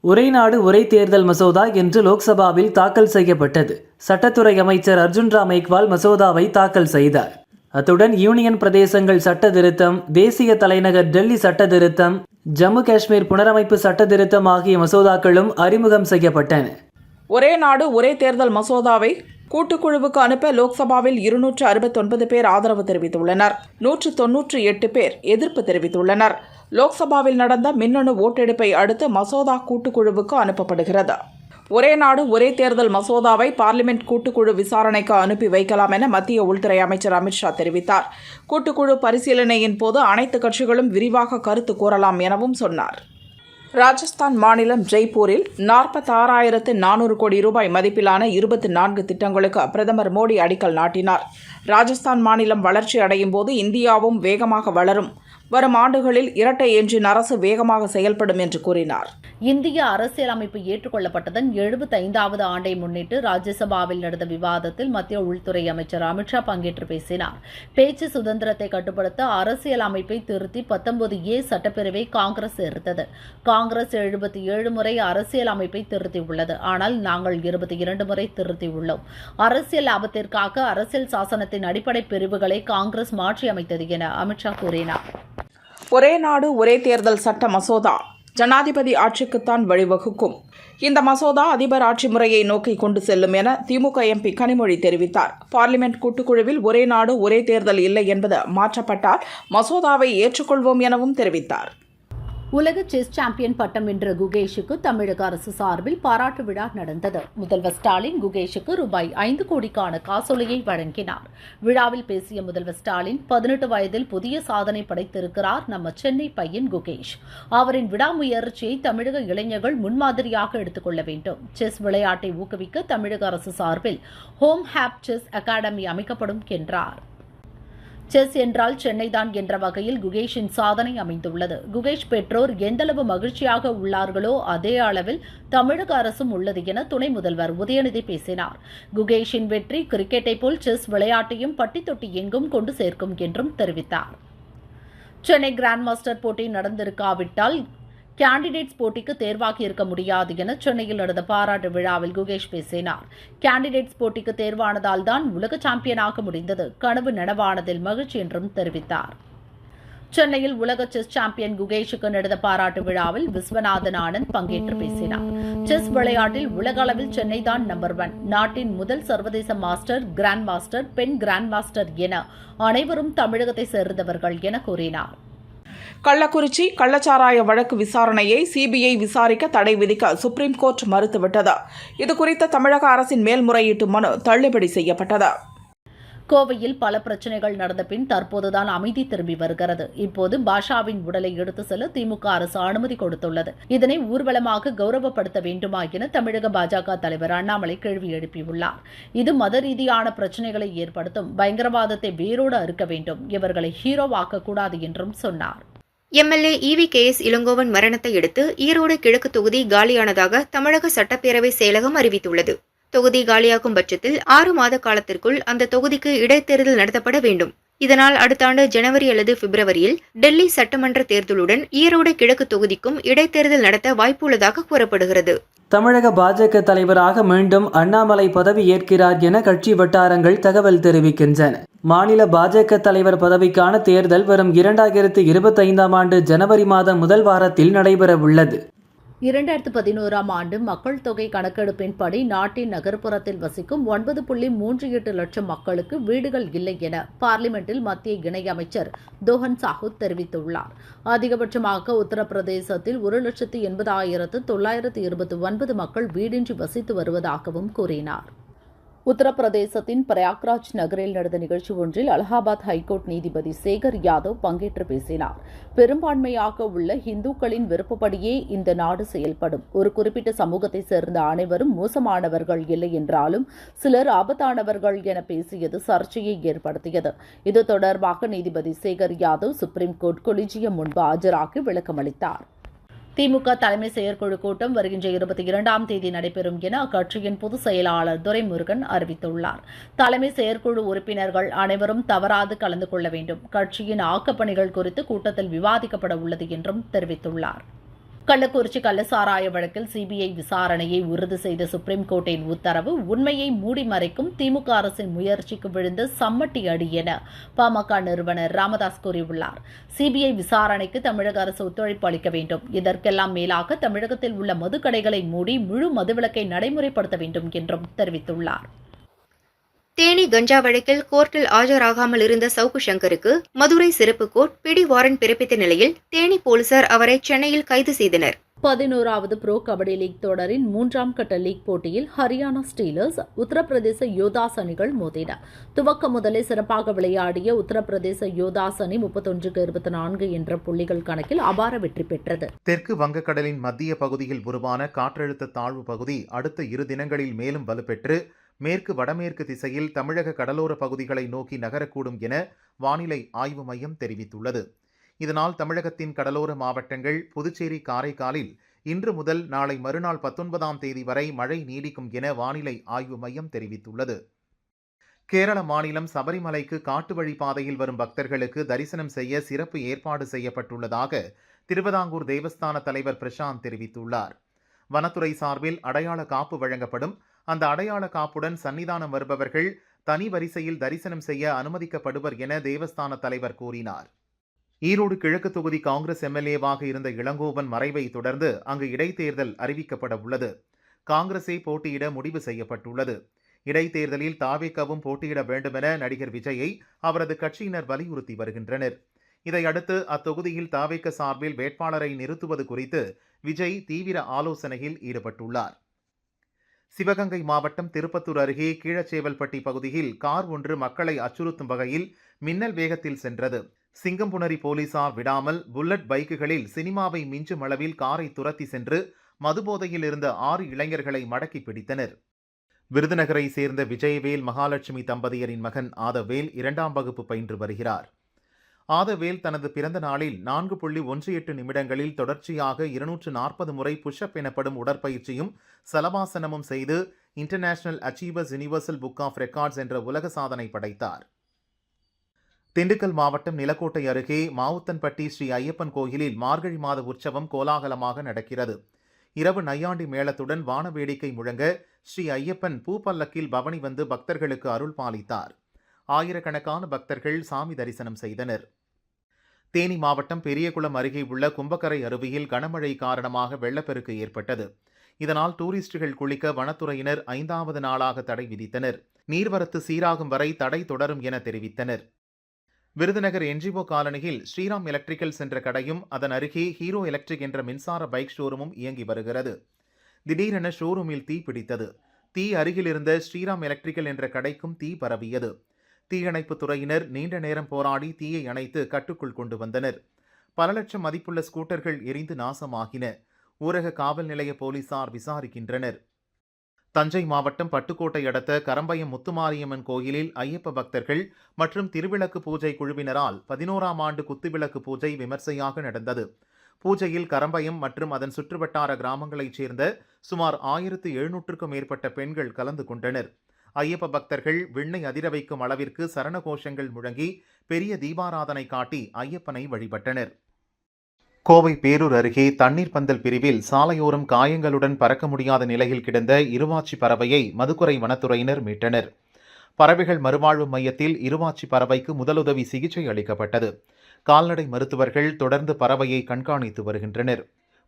ஒரே நாடு ஒரே தேர்தல் மசோதா இன்று லோக்சபாவில் தாக்கல் செய்யப்பட்டது. சட்டத்துறை அமைச்சர் அர்ஜுன் ராம் மேக்வால் மசோதாவை தாக்கல் செய்தார். அத்துடன் யூனியன் பிரதேசங்கள் சட்ட திருத்தம், தேசிய தலைநகர் டெல்லி சட்ட திருத்தம், ஜம்மு காஷ்மீர் புனரமைப்பு சட்ட திருத்தம் ஆகிய மசோதாக்களும் அறிமுகம் செய்யப்பட்டன. ஒரே நாடு ஒரே தேர்தல் மசோதாவை கூட்டுக்குழுவுக்கு அனுப்ப லோக்சபாவில் 269 பேர் ஆதரவு தெரிவித்துள்ளனர். 198 பேர் எதிர்ப்பு தெரிவித்துள்ளனர். லோக்சபாவில் நடந்த மின்னணு ஓட்டெடுப்பை அடுத்து மசோதா கூட்டுக்குழுவுக்கு அனுப்பப்படுகிறது. ஒரே நாடு ஒரே தேர்தல் மசோதாவை பார்லிமெண்ட் கூட்டுக்குழு விசாரணைக்கு அனுப்பி வைக்கலாம் என மத்திய உள்துறை அமைச்சர் அமித்ஷா தெரிவித்தார். கூட்டுக்குழு பரிசீலனையின் போது அனைத்து கட்சிகளும் விரிவாக கருத்து கூறலாம் எனவும் சொன்னார். ராஜஸ்தான் மாநிலம் ஜெய்ப்பூரில் 46,400 கோடி ரூபாய் மதிப்பிலான 24 திட்டங்களுக்கு பிரதமர் மோடி அடிக்கல் நாட்டினார். ராஜஸ்தான் மாநிலம் வளர்ச்சி அடையும் போது இந்தியாவும் வேகமாக வளரும். வரும் ஆண்டுகளில் இரட்டை என்ஜின் அரசு வேகமாக செயல்படும் என்று கூறினார். இந்திய அரசியலமைப்பு ஏற்றுக்கொள்ளப்பட்டதன் 75வது ஆண்டை முன்னிட்டு ராஜ்யசபாவில் நடந்த விவாதத்தில் மத்திய உள்துறை அமைச்சர் அமித்ஷா பங்கேற்று பேசினார். பேச்சு சுதந்திரத்தை கட்டுப்படுத்த அரசியலமைப்பை திருத்தி 19A சட்டப்பிரிவை காங்கிரஸ் எதிர்த்தது. காங்கிரஸ் 77 முறை அரசியல் அமைப்பை திருத்தியுள்ளது. ஆனால் நாங்கள் 22 முறை திருத்தியுள்ளோம். அரசியல் லாபத்திற்காக அரசியல் சாசனத்தின் அடிப்படை பிரிவுகளை காங்கிரஸ் மாற்றியமைத்தது என அமித்ஷா கூறினார். ஒரே நாடு ஒரே தேர்தல் சட்ட மசோதா ஜனாதிபதி ஆட்சிக்குத்தான் வழிவகுக்கும். இந்த மசோதா அதிபர் ஆட்சி முறையை நோக்கி கொண்டு செல்லும் என திமுக MP கனிமொழி தெரிவித்தார். பார்லிமெண்ட் கூட்டுக்குழுவில் ஒரே நாடு ஒரே தேர்தல் இல்லை என்பது மாற்றப்பட்டால் மசோதாவை ஏற்றுக்கொள்வோம் எனவும் தெரிவித்தார். உலக செஸ் சாம்பியன் பட்டம் வென்ற குகேஷுக்கு தமிழக அரசு சார்பில் பாராட்டு விழா நடந்தது. முதல்வர் ஸ்டாலின் குகேஷுக்கு ரூபாய் 5 கோடிக்கான காசோலையை வழங்கினார். விழாவில் பேசிய முதல்வர் ஸ்டாலின், 18 வயதில் புதிய சாதனை படைத்திருக்கிறார் நம்ம சென்னை பையன் குகேஷ். அவரின் விடாமுயற்சியை தமிழக இளைஞர்கள் முன்மாதிரியாக எடுத்துக் கொள்ள வேண்டும். செஸ் விளையாட்டை ஊக்குவிக்க தமிழக அரசு சார்பில் ஹோம் ஹேப் செஸ் அகாடமி அமைக்கப்படும் என்றார். செஸ் என்றால் சென்னைதான் என்ற வகையில் குகேஷின் சாதனை அமைந்துள்ளது. குகேஷ் பெற்றோர் எந்தளவு மகிழ்ச்சியாக உள்ளார்களோ அதே அளவில் தமிழக அரசும் உள்ளது என துணை முதல்வர் உதயநிதி பேசினார். குகேஷின் வெற்றி கிரிக்கெட்டை போல் செஸ் விளையாட்டையும் பட்டி தொட்டி எங்கும் கொண்டு சேர்க்கும் என்றும் தெரிவித்தார். சென்னை கிராண்ட் மாஸ்டர் போட்டி நடந்திருக்காவிட்டால் கேண்டிடேட்ஸ் போட்டிக்கு தேர்வாகி இருக்க முடியாது என சென்னையில் நடந்த பாராட்டு விழாவில் குகேஷ் பேசினார். கேண்டிடேட்ஸ் போட்டிக்கு தேர்வானதால் தான் உலக சாம்பியனாக முடிந்தது. கனவு நனவானதில் மகிழ்ச்சி என்றும் தெரிவித்தார். சென்னையில் உலக செஸ் சாம்பியன் குகேஷுக்கு நடந்த பாராட்டு விழாவில் விஸ்வநாதன் ஆனந்த் பங்கேற்று பேசினார். செஸ் விளையாட்டில் உலக அளவில் சென்னை தான் நம்பர் 1. நாட்டின் முதல் சர்வதேச மாஸ்டர், கிராண்ட் மாஸ்டர், பெண் கிராண்ட் மாஸ்டர் என அனைவரும் தமிழகத்தை சேர்ந்தவர்கள் என கூறினார். கள்ளக்குறிச்சி கள்ளச்சாராய வழக்கு விசாரணையை CBI விசாரிக்க தடை விதிக்க சுப்ரீம் கோர்ட் மறுத்துவிட்டது. இதுகுறித்த தமிழக அரசின் மேல்முறையீட்டு மனு தள்ளுபடி செய்யப்பட்டது. கோவையில் பல பிரச்சனைகள் நடந்த பின் தற்போதுதான் அமைதி திரும்பி வருகிறது. இப்போது பாஷாவின் உடலை எடுத்து செல்ல திமுக அரசு அனுமதி கொடுத்துள்ளது. இதனை ஊர்வலமாக கௌரவப்படுத்த வேண்டுமா என தமிழக பாஜக தலைவர் அண்ணாமலை கேள்வி எழுப்பியுள்ளார். இது மத ரீதியான பிரச்சனைகளை ஏற்படுத்தும். பயங்கரவாதத்தை வேரோடு அறுக்க வேண்டும். இவர்களை ஹீரோவாக்க கூடாது என்றும் சொன்னார். MLA EVKS இளங்கோவன் மரணத்தை அடுத்து ஈரோடு கிழக்கு தொகுதி காலியானதாக தமிழக சட்டப்பேரவை செயலகம் அறிவித்துள்ளது. தொகுதி காலியாகும் பட்சத்தில் 6 மாத காலத்திற்குள் அந்த தொகுதிக்கு இடைத்தேர்தல் நடத்தப்பட வேண்டும். இதனால் அடுத்த ஆண்டு ஜனவரி அல்லது பிப்ரவரியில் டெல்லி சட்டமன்ற தேர்தலுடன் ஈரோடு கிழக்கு தொகுதிக்கும் இடைத்தேர்தல் நடத்த வாய்ப்புள்ளதாக கூறப்படுகிறது. தமிழக பாஜக தலைவராக மீண்டும் அண்ணாமலை பதவி ஏற்கிறார் என கட்சி வட்டாரங்கள் தகவல் தெரிவிக்கின்றன. மாநில பாஜக தலைவர் பதவிக்கான தேர்தல் வரும் 2025ஆம் ஆண்டு ஜனவரி மாதம் முதல் வாரத்தில் நடைபெற உள்ளது. 2011ஆம் ஆண்டு மக்கள் தொகை கணக்கெடுப்பின்படி நாட்டின் நகர்ப்புறத்தில் வசிக்கும் 9.38 லட்சம் மக்களுக்கு வீடுகள் இல்லை என பார்லிமெண்டில் மத்திய இணையமைச்சர் தோஹன் சாஹூ தெரிவித்துள்ளார். அதிகபட்சமாக உத்தரப்பிரதேசத்தில் 1,80,929 மக்கள் வீடின்றி வசித்து வருவதாகவும் கூறினார். உத்தரப்பிரதேசத்தின் பிரயாக்ராஜ் நகரில் நடந்த நிகழ்ச்சி ஒன்றில் அலகாபாத் ஹைகோர்ட் நீதிபதி சேகர் யாதவ் பங்கேற்று பேசினார். பெரும்பான்மையாக உள்ள இந்துக்களின் விருப்பப்படியே இந்த நாடு செயல்படும். ஒரு குறிப்பிட்ட சமூகத்தை சேர்ந்த அனைவரும் மோசமானவர்கள் இல்லை என்றாலும் சிலர் ஆபத்தானவர்கள் என பேசியது சர்ச்சையை ஏற்படுத்தியது. இது தொடர்பாக நீதிபதி Shekhar Yadav supreme court collegium முன்பு ஆஜராகி விளக்கமளித்தார். திமுக தலைமை செயற்குழு கூட்டம் வருகின்ற 22ஆம் தேதி நடைபெறும் என அக்கட்சியின் பொதுச் செயலாளர் துரைமுருகன் அறிவித்துள்ளார். தலைமை செயற்குழு உறுப்பினர்கள் அனைவரும் தவறாது கலந்து கொள்ள வேண்டும். கட்சியின் ஆக்கப்பணிகள் குறித்து கூட்டத்தில் விவாதிக்கப்பட உள்ளது என்றும் தெரிவித்துள்ளார். கள்ளக்குறிச்சி கள்ளசாராய வழக்கில் சிபிஐ விசாரணையை உறுதி செய்த சுப்ரீம் கோர்ட்டின் உத்தரவு உண்மையை மூடி மறைக்கும் திமுக அரசின் முயற்சிக்கு விழுந்த சம்மட்டி அடி என பாமக நிறுவனர் ராமதாஸ் கூறியுள்ளார். சிபிஐ விசாரணைக்கு தமிழக அரசு ஒத்துழைப்பு அளிக்க வேண்டும். இதற்கெல்லாம் மேலாக தமிழகத்தில் உள்ள மதுக்கடைகளை மூடி முழு மதுவிலக்கை நடைமுறைப்படுத்த வேண்டும் என்றும் தெரிவித்துள்ளார். தேனி கஞ்சா வழக்கில் கோர்ட்டில் ஆஜராகாமல் இருந்த சவுக்கு சங்கருக்கு மதுரை சிறப்பு கோர்ட் பிடி வாரண்ட் பிறப்பித்த நிலையில் தேனி போலீசார் அவரை சென்னையில் கைது செய்தனர். 11வது ப்ரோ கபடி லீக் தொடரின் 3ஆம் கட்ட லீக் போட்டியில் ஹரியானா ஸ்டீலர்ஸ், உத்தரப்பிரதேச யோதாஸ் அணிகள் மோதின. துவக்க முதலே சிறப்பாக விளையாடிய உத்தரப்பிரதேச யோதாஸ் அணி 31-24 என்ற புள்ளிகள் கணக்கில் அபார வெற்றி பெற்றது. தெற்கு வங்கக்கடலின் மத்திய பகுதியில் உருவான காற்றழுத்த தாழ்வு பகுதி அடுத்த 2 தினங்களில் மேலும் வலுப்பெற்று மேற்கு வடமேற்கு திசையில் தமிழக கடலோர பகுதிகளை நோக்கி நகரக்கூடும் என வானிலை ஆய்வு மையம் தெரிவித்துள்ளது. இதனால் தமிழகத்தின் கடலோர மாவட்டங்கள் புதுச்சேரி, காரைக்காலில் இன்று முதல் நாளை மறுநாள் 19ஆம் தேதி வரை மழை நீடிக்கும் என வானிலை ஆய்வு மையம் தெரிவித்துள்ளது. கேரள மாநிலம் சபரிமலைக்கு காட்டு வழி பாதையில் வரும் பக்தர்களுக்கு தரிசனம் செய்ய சிறப்பு ஏற்பாடு செய்யப்பட்டுள்ளதாக திருவிதாங்கூர் தேவஸ்தான தலைவர் பிரசாந்த் தெரிவித்துள்ளார். வனத்துறை சார்பில் அடையாள காப்பு வழங்கப்படும். அந்த அடையாள காப்புடன் சன்னிதானம் வருபவர்கள் தனி வரிசையில் தரிசனம் செய்ய அனுமதிக்கப்படுவர் என தேவஸ்தான தலைவர் கூறினார். ஈரோடு கிழக்கு தொகுதி காங்கிரஸ் எம்எல்ஏவாக இருந்த இளங்கோவன் மறைவை தொடர்ந்து அங்கு இடைத்தேர்தல் அறிவிக்கப்பட உள்ளது. காங்கிரஸே போட்டியிட முடிவு செய்யப்பட்டுள்ளது. இடைத்தேர்தலில் தாவேகவும் போட்டியிட வேண்டுமென நடிகர் விஜயை அவரது கட்சியினர் வலியுறுத்தி வருகின்றனர். இதையடுத்து அத்தொகுதியில் தாவேக சார்பில் வேட்பாளரை நிறுத்துவது குறித்து விஜய் தீவிர ஆலோசனையில் ஈடுபட்டுள்ளார். சிவகங்கை மாவட்டம் திருப்பத்தூர் அருகே கீழச்சேவல்பட்டி பகுதியில் கார் ஒன்று மக்களை அச்சுறுத்தும் வகையில் மின்னல் வேகத்தில் சென்றது. சிங்கம்புணரி போலீசார் விடாமல் புல்லட் பைக்குகளில் சினிமாவை மிஞ்சும் அளவில் காரை துரத்தி சென்று மதுபோதையில் இருந்த 6 இளைஞர்களை மடக்கி பிடித்தனர். விருதுநகரை சேர்ந்த விஜயவேல் மகாலட்சுமி தம்பதியரின் மகன் ஆதவேல் 2ஆம் வகுப்பு பயின்று வருகிறார். ஆதவேல் தனது பிறந்த நாளில் 4.18 நிமிடங்களில் தொடர்ச்சியாக 240 முறை புஷ்அப் எனப்படும் உடற்பயிற்சியும் சலபாசனமும் செய்து international achievers universal book of records என்ற உலக சாதனை படைத்தார். திண்டுக்கல் மாவட்டம் நிலக்கோட்டை அருகே மாவுத்தன்பட்டி ஸ்ரீ ஐயப்பன் கோயிலில் மார்கழி மாத உற்சவம் கோலாகலமாக நடக்கிறது. இரவு நையாண்டி மேளத்துடன் வான வேடிக்கை முழங்க ஸ்ரீ ஐயப்பன் பூப்பல்லக்கில் பவனி வந்து பக்தர்களுக்கு அருள் பாலித்தார். ஆயிரக்கணக்கான பக்தர்கள் சாமி தரிசனம் செய்தனர். தேனி மாவட்டம் பெரியகுளம் அருகே உள்ள கும்பக்கரை அருவியில் கனமழை காரணமாக வெள்ளப்பெருக்கு ஏற்பட்டது. இதனால் டூரிஸ்டுகள் குளிக்க வனத்துறையினர் 5வது நாளாக தடை விதித்தனர். நீர்வரத்து சீராகும் வரை தடை தொடரும் என தெரிவித்தனர். விருதுநகர் என்ஜிஓ காலனியில் ஸ்ரீராம் எலக்ட்ரிக்கல்ஸ் என்ற கடையும் அதன் அருகே ஹீரோ எலக்ட்ரிக் என்ற மின்சார பைக் ஷோரூமும் இயங்கி வருகிறது. திடீரென ஷோரூமில் தீ பிடித்தது. தீ அருகில் இருந்த ஸ்ரீராம் எலக்ட்ரிக்கல் என்ற கடைக்கும் தீ பரவியது. தீயணைப்பு துறையினர் நீண்ட நேரம் போராடி தீயை அணைத்து கட்டுக்குள் கொண்டு வந்தனர். பல லட்சம் மதிப்புள்ள ஸ்கூட்டர்கள் எரிந்து நாசமாகின. ஊரக காவல் நிலைய போலீசார் விசாரிக்கின்றனர். தஞ்சை மாவட்டம் பட்டுக்கோட்டை அடுத்த கரம்பயம் முத்துமாரியம்மன் கோயிலில் ஐயப்ப பக்தர்கள் மற்றும் திருவிளக்கு பூஜை குழுவினரால் 11ஆம் ஆண்டு குத்துவிளக்கு பூஜை விமர்சையாக நடந்தது. பூஜையில் கரம்பயம் மற்றும் அதன் சுற்றுவட்டார கிராமங்களைச் சேர்ந்த சுமார் 1700க்கும் மேற்பட்ட பெண்கள் கலந்து கொண்டனர். ஐயப்ப பக்தர்கள் விண்ணை அதிர வைக்கும் அளவிற்கு சரண கோஷங்கள் முழங்கி பெரிய தீபாராதனை காட்டி ஐயப்பனை வழிபட்டனர். கோவை பேரூர் அருகே தண்ணீர் பந்தல் பிரிவில் சாலையோரம் காயங்களுடன் பறக்க முடியாத நிலையில் கிடந்த இருவாச்சி பறவையை மதுக்குறை வனத்துறையினர் மீட்டனர். பறவைகள் மறுவாழ்வு மையத்தில் இருவாச்சி பறவைக்கு முதலுதவி சிகிச்சை அளிக்கப்பட்டது. கால்நடை மருத்துவர்கள் தொடர்ந்து பறவையை கண்காணித்து வருகின்றனர்.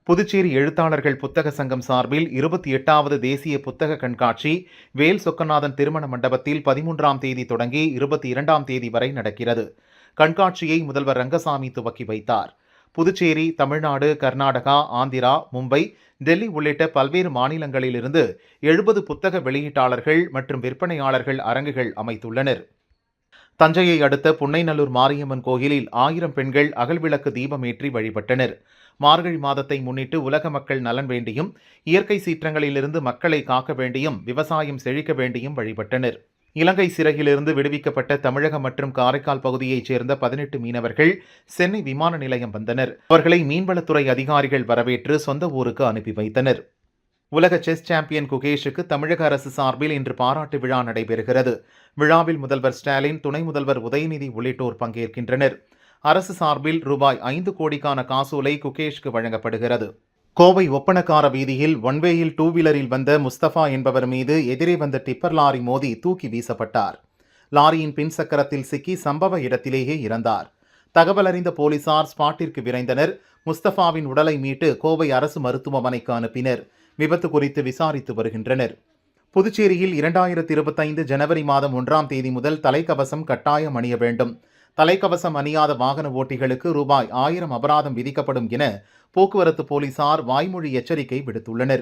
புதுச்சேரி எழுத்தாளர்கள் புத்தக சங்கம் சார்பில் 28வது தேசிய புத்தக கண்காட்சி வேல் சொக்கநாதன் திருமண மண்டபத்தில் 13ஆம் தேதி தொடங்கி 22ஆம் தேதி வரை நடக்கிறது. கண்காட்சியை முதல்வர் ரங்கசாமி துவக்கி வைத்தார். புதுச்சேரி, தமிழ்நாடு, கர்நாடகா, ஆந்திரா, மும்பை, டெல்லி உள்ளிட்ட பல்வேறு மாநிலங்களிலிருந்து 70 புத்தக வெளியீட்டாளர்கள் மற்றும் விற்பனையாளர்கள் அரங்குகள் அமைத்துள்ளனர். தஞ்சையை அடுத்த புன்னைநல்லூர் மாரியம்மன் கோயிலில் 1000 பெண்கள் அகல்விளக்கு தீபமேற்றி வழிபட்டனர். மார்கழி மாதத்தை முன்னிட்டு உலக மக்கள் நலன் வேண்டியும் இயற்கை சீற்றங்களிலிருந்து மக்களை காக்க வேண்டியும் விவசாயம் செழிக்க வேண்டியும் வழிபட்டனர். இலங்கை சிறையிலிருந்து விடுவிக்கப்பட்ட தமிழகம் மற்றும் காரைக்கால் பகுதியைச் சேர்ந்த 18 மீனவர்கள் சென்னை விமான நிலையம் வந்தனர். அவர்களை மீன்வளத்துறை அதிகாரிகள் வரவேற்று சொந்த ஊருக்கு அனுப்பி வைத்தனர். உலக செஸ் சாம்பியன் குகேஷுக்கு தமிழக அரசு சார்பில் இன்று பாராட்டு விழா நடைபெறுகிறது. விழாவில் முதல்வர் ஸ்டாலின், துணை முதல்வர் உதயநிதி உள்ளிட்டோர் பங்கேற்கின்றனர். அரசு சார்பில் ரூபாய் 5 கோடிக்கான காசோலை குகேஷ்க்கு வழங்கப்படுகிறது. கோவை ஒப்பனக்கார வீதியில் ஒன்வேயில் டூ வீலரில் வந்த முஸ்தபா என்பவர் மீது எதிரே வந்த டிப்பர் லாரி மோதி தூக்கி வீசப்பட்டார். லாரியின் பின் சக்கரத்தில் சிக்கி சம்பவ இடத்திலேயே இறந்தார். தகவல் அறிந்த போலீசார் ஸ்பாட்டிற்கு விரைந்தனர். முஸ்தபாவின் உடலை மீட்டு கோவை அரசு மருத்துவமனைக்கு அனுப்பினர். விபத்து குறித்து விசாரித்து வருகின்றனர். புதுச்சேரியில் 2025 ஜனவரி மாதம் 1ஆம் தேதி முதல் தலைக்கவசம் கட்டாயம் அணிய வேண்டும். தலைக்கவசம் அணியாத வாகன ஓட்டிகளுக்கு ரூபாய் 1000 அபராதம் விதிக்கப்படும் என போக்குவரத்து போலீசார் வாய்மொழி எச்சரிக்கை விடுத்துள்ளனர்.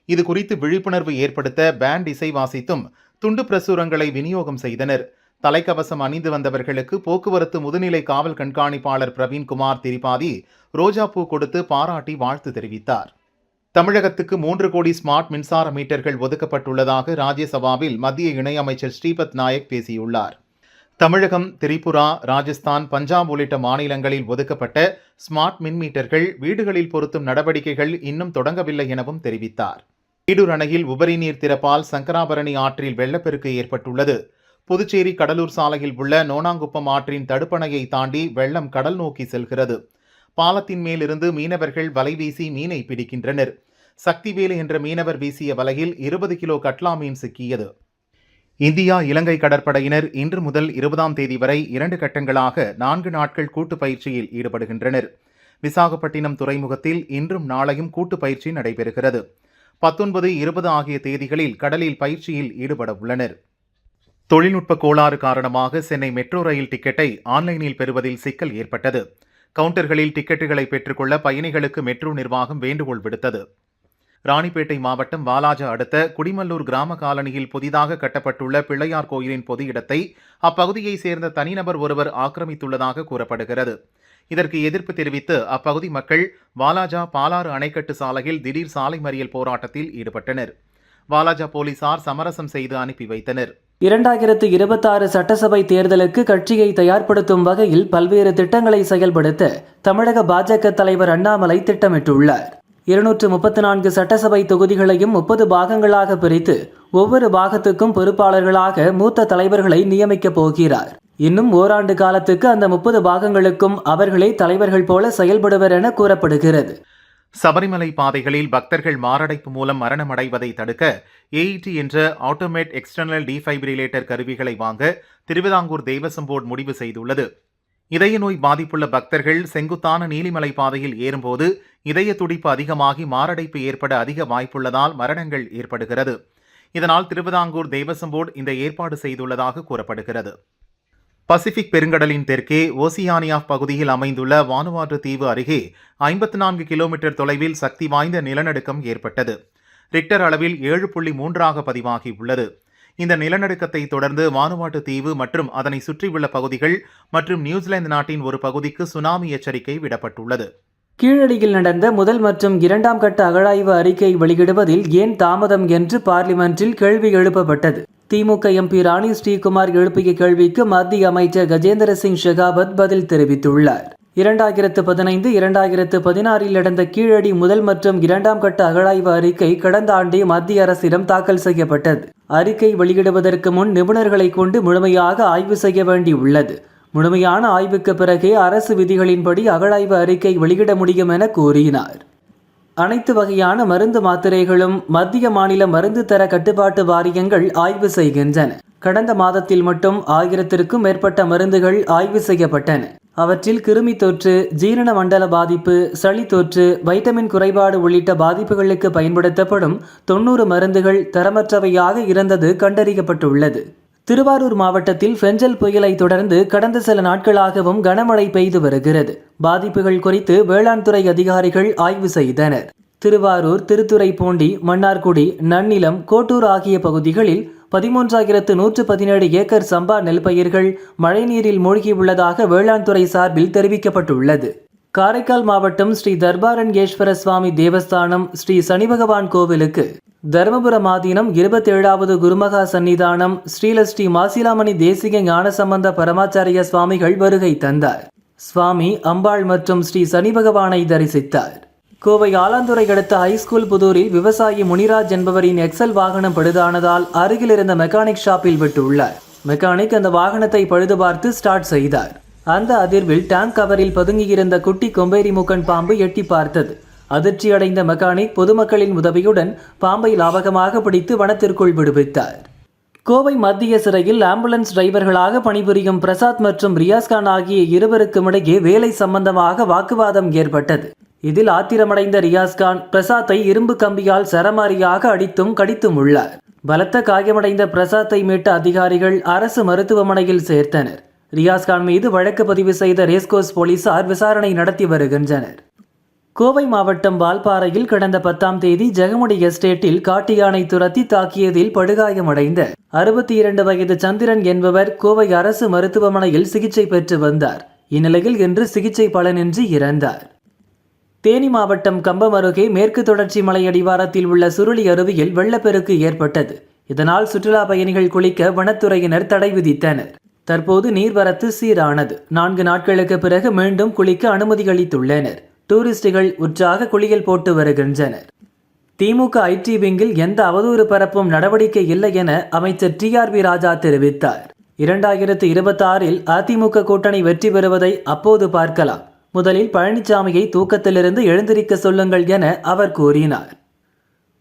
இது குறித்து விழிப்புணர்வு ஏற்படுத்த பேண்ட் இசை வாசித்தும் துண்டு பிரசுரங்களை விநியோகம் செய்தனர். தலைக்கவசம் அணிந்து வந்தவர்களுக்கு போக்குவரத்து முதுநிலை காவல் கண்காணிப்பாளர் பிரவீன்குமார் திரிபாதி ரோஜாப்பூ கொடுத்து பாராட்டி வாழ்த்து தெரிவித்தார். தமிழகத்துக்கு 3 கோடி ஸ்மார்ட் மின்சார மீட்டர்கள் ஒதுக்கப்பட்டுள்ளதாக ராஜ்யசபாவில் மத்திய இணையமைச்சர் ஸ்ரீபத் நாயக் பேசியுள்ளார். தமிழகம், திரிபுரா, ராஜஸ்தான், பஞ்சாப் உள்ளிட்ட மாநிலங்களில் ஒதுக்கப்பட்ட ஸ்மார்ட் மின் மீட்டர்கள் வீடுகளில் பொருத்தும் நடவடிக்கைகள் இன்னும் தொடங்கவில்லை எனவும் தெரிவித்தார். ஈடூர் அணையில் உபரி நீர் திறப்பால் சங்கராபரணி ஆற்றில் வெள்ளப்பெருக்கு ஏற்பட்டுள்ளது. புதுச்சேரி கடலூர் சாலையில் உள்ள நோனாங்குப்பம் ஆற்றின் தடுப்பணையை தாண்டி வெள்ளம் கடல் நோக்கி செல்கிறது. பாலத்தின் மேலிருந்து மீனவர்கள் வலை வீசி மீனை பிடிக்கின்றனர். சக்திவேலு என்ற மீனவர் வீசிய வலையில் 20 கிலோ கட்லா மீன் சிக்கியது. இந்தியா, இலங்கை கடற்படையினர் இன்று முதல் 20ஆம் தேதி வரை 2 கட்டங்களாக 4 நாட்கள் கூட்டு பயிற்சியில் ஈடுபடுகின்றனர். விசாகப்பட்டினம் துறைமுகத்தில் இன்றும் நாளையும் கூட்டு பயிற்சி நடைபெறுகிறது. 19, 20 ஆகிய தேதிகளில் கடலில் பயிற்சியில் ஈடுபட உள்ளனர். தொழில்நுட்ப கோளாறு காரணமாக சென்னை மெட்ரோ ரயில் டிக்கெட்டை ஆன்லைனில் பெறுவதில் சிக்கல் ஏற்பட்டது. கவுண்டர்களில் டிக்கெட்டுகளை பெற்றுக்கொள்ள பயணிகளுக்கு மெட்ரோ நிர்வாகம் வேண்டுகோள் விடுத்தது. ராணிப்பேட்டை மாவட்டம் வாலாஜா அடுத்த குடிமல்லூர் கிராம காலனியில் புதிதாக கட்டப்பட்டுள்ள பிள்ளையார் கோயிலின் பொது இடத்தை அப்பகுதியைச் சேர்ந்த தனிநபர் ஒருவர் ஆக்கிரமித்துள்ளதாக கூறப்படுகிறது. இதற்கு எதிர்ப்பு தெரிவித்து அப்பகுதி மக்கள் வாலாஜா பாலாறு அணைக்கட்டு சாலையில் திடீர் சாலை மறியல் போராட்டத்தில் ஈடுபட்டனர். வாலாஜா போலீசார் சமரசம் செய்து அனுப்பி வைத்தனர். 2026 சட்டசபை தேர்தலுக்கு கட்சியை தயார்படுத்தும் வகையில் பல்வேறு திட்டங்களை செயல்படுத்த தமிழக பாஜக தலைவர் அண்ணாமலை திட்டமிட்டுள்ளார். 234 சட்டசபை தொகுதிகளையும் 30 பாகங்களாக பிரித்து ஒவ்வொரு பாகத்துக்கும் பொறுப்பாளர்களாக மூத்த தலைவர்களை நியமிக்கப் போகிறார். இன்னும் ஓராண்டு காலத்துக்கு அந்த 30 பாகங்களுக்கும் அவர்களே தலைவர்கள் போல செயல்படுவர் என கூறப்படுகிறது. சபரிமலை பாதைகளில் பக்தர்கள் மாரடைப்பு மூலம் மரணமடைவதை தடுக்க AET என்ற ஆட்டோமேட் எக்ஸ்டர்னல் டீஃபைபிரிலேட்டர் கருவிகளை வாங்க திருவிதாங்கூர் தேவசம் போர்டு முடிவு செய்துள்ளது. இதய நோய் பாதிப்புள்ள பக்தர்கள் செங்குத்தான நீலிமலை பாதையில் ஏறும்போது இதய துடிப்பு அதிகமாகி மாரடைப்பு ஏற்பட அதிக வாய்ப்புள்ளதால் மரணங்கள் ஏற்படுகிறது. இதனால் திருவிதாங்கூர் தேவசம் போர்டு இந்த ஏற்பாடு செய்துள்ளதாக கூறப்படுகிறது. பசிபிக் பெருங்கடலின் தெற்கே ஓசியானியா பகுதியில் அமைந்துள்ள வானுவாற்று தீவு அருகே 54 கிலோமீட்டர் தொலைவில் சக்தி வாய்ந்த நிலநடுக்கம் ஏற்பட்டது. ரிக்டர் அளவில் 7.3 பதிவாகியுள்ளது. இந்த நிலநடுக்கத்தை தொடர்ந்து வானுவாட்டு தீவு மற்றும் அதனை சுற்றியுள்ள பகுதிகள் மற்றும் நியூசிலாந்து நாட்டின் ஒரு பகுதிக்கு சுனாமி எச்சரிக்கை விடப்பட்டுள்ளது. கீழடியில் நடந்த முதல் மற்றும் 2ஆம் கட்ட அகழாய்வு அறிக்கை வெளியிடுவதில் ஏன் தாமதம் என்று பார்லிமென்றில் கேள்வி எழுப்பப்பட்டது. திமுக MP ராணி ஸ்ரீகுமார் எழுப்பிய கேள்விக்கு மத்திய அமைச்சர் கஜேந்திர சிங் ஷெகாவத் பதில் தெரிவித்துள்ளார். 2015, 2016 நடந்த கீழடி முதல் மற்றும் 2ஆம் கட்ட அகழாய்வு அறிக்கை கடந்த ஆண்டே மத்திய அரசிடம் தாக்கல் செய்யப்பட்டது. அறிக்கை வெளியிடுவதற்கு முன் நிபுணர்களை கொண்டு முழுமையாக ஆய்வு செய்ய வேண்டியுள்ளது. முழுமையான ஆய்வுக்கு பிறகே அரசு விதிகளின்படி அகழாய்வு அறிக்கை வெளியிட முடியும் என கூறினார். அனைத்து வகையான மருந்து மாத்திரைகளும் மத்திய மாநில மருந்து தர கட்டுப்பாட்டு வாரியங்கள் ஆய்வு செய்கின்றன. கடந்த மாதத்தில் மட்டும் 1000க்கும் மேற்பட்ட மருந்துகள் ஆய்வு செய்யப்பட்டன. அவற்றில் கிருமி தொற்று, ஜீரண மண்டல பாதிப்பு, சளி தொற்று, வைட்டமின் குறைபாடு உள்ளிட்ட பாதிப்புகளுக்கு பயன்படுத்தப்படும் 90 மருந்துகள் தரமற்றவையாக இருந்தது கண்டறியப்பட்டுள்ளது. திருவாரூர் மாவட்டத்தில் பெஞ்சல் புயலை தொடர்ந்து கடந்த சில நாட்களாகவும் கனமழை பெய்து வருகிறது. பாதிப்புகள் குறித்து வேளாண் துறை அதிகாரிகள் ஆய்வு செய்தனர். திருவாரூர், திருத்துறைப்பூண்டி, மன்னார்குடி, நன்னிலம், கோட்டூர் ஆகிய பகுதிகளில் 13,117 ஏக்கர் சம்பா நெல் பயிர்கள் மழைநீரில் மூழ்கியுள்ளதாக வேளாண் துறை சார்பில் தெரிவிக்கப்பட்டுள்ளது. காரைக்கால் மாவட்டம் ஸ்ரீ தர்பாரண்யேஸ்வர சுவாமி தேவஸ்தானம் ஸ்ரீ சனி பகவான் கோவிலுக்கு தருமபுரம் ஆதீனம் 27வது குருமகா சன்னிதானம் ஸ்ரீலஸ்ரீ மாசிலாமணி தேசிக ஞானசம்பந்த பரமாச்சாரிய சுவாமிகள் வருகை தந்தார். சுவாமி, அம்பாள் மற்றும் ஸ்ரீ சனி பகவானை தரிசித்தார். கோவை ஆலாந்துறை அடுத்த ஹைஸ்கூல் புதூரில் விவசாயி முனிராஜ் என்பவரின் எக்ஸல் வாகனம் பழுதானதால் அருகில் இருந்த மெக்கானிக் ஷாப்பில் விட்டுள்ளார். மெக்கானிக் அந்த வாகனத்தை பழுது பார்த்து ஸ்டார்ட் செய்தார். அந்த அதிர்வில் டேங்க் கவரில் பதுங்கியிருந்த குட்டி கொம்பேரி மூக்கன் பாம்பு எட்டி பார்த்தது. அதிர்ச்சியடைந்த மெக்கானிக் பொதுமக்களின் உதவியுடன் பாம்பை லாபகமாக பிடித்து வனத்திற்குள் விடுவித்தார். கோவை மத்திய சிறையில் ஆம்புலன்ஸ் டிரைவர்களாக பணிபுரியும் பிரசாத் மற்றும் ரியாஸ்கான் ஆகிய இருவருக்கும் இடையே வேலை சம்பந்தமாக வாக்குவாதம் ஏற்பட்டது. இதில் ஆத்திரமடைந்த ரியாஸ்கான் பிரசாத்தை இரும்பு கம்பியால் சரமாரியாக அடித்தும் கடித்தும் உள்ளார். பலத்த காயமடைந்த பிரசாத்தை மீட்ட அதிகாரிகள் அரசு மருத்துவமனையில் சேர்த்தனர். ரியாஸ்கான் மீது வழக்கு பதிவு செய்த ரேஸ்கோர்ஸ் போலீசார் விசாரணை நடத்தி வருகின்றனர். கோவை மாவட்டம் வால்பாறையில் கடந்த 10ஆம் தேதி ஜெகமுடி எஸ்டேட்டில் காட்டு யானை துரத்தி தாக்கியதில் படுகாயமடைந்த 62 வயது சந்திரன் என்பவர் கோவை அரசு மருத்துவமனையில் சிகிச்சை பெற்று வந்தார். இந்நிலையில் இன்று சிகிச்சை பலனின்றி இறந்தார். தேனி மாவட்டம் கம்பம் அருகே மேற்கு தொடர்ச்சி மலை அடிவாரத்தில் உள்ள சுருளி அருவியில் வெள்ளப்பெருக்கு ஏற்பட்டது. இதனால் சுற்றுலா பயணிகள் குளிக்க வனத்துறையினர் தடை விதித்தனர். தற்போது நீர்வரத்து சீரானது. 4 நாட்களுக்கு பிறகு மீண்டும் குளிக்க அனுமதி அளித்துள்ளனர். டூரிஸ்டுகள் உற்சாக குளியல் போட்டு வருகின்றனர். திமுக ஐடி விங்கில் எந்த அவதூறு பரப்பும் நடவடிக்கை இல்லை என அமைச்சர் டிஆர்பி ராஜா தெரிவித்தார். 2026இல் அதிமுக கூட்டணி வெற்றி பெறுவதை அப்போது பார்க்கலாம். முதலில் பழனிசாமியை தூக்கத்திலிருந்து எழுந்திருக்க சொல்லுங்கள் என அவர் கூறினார்.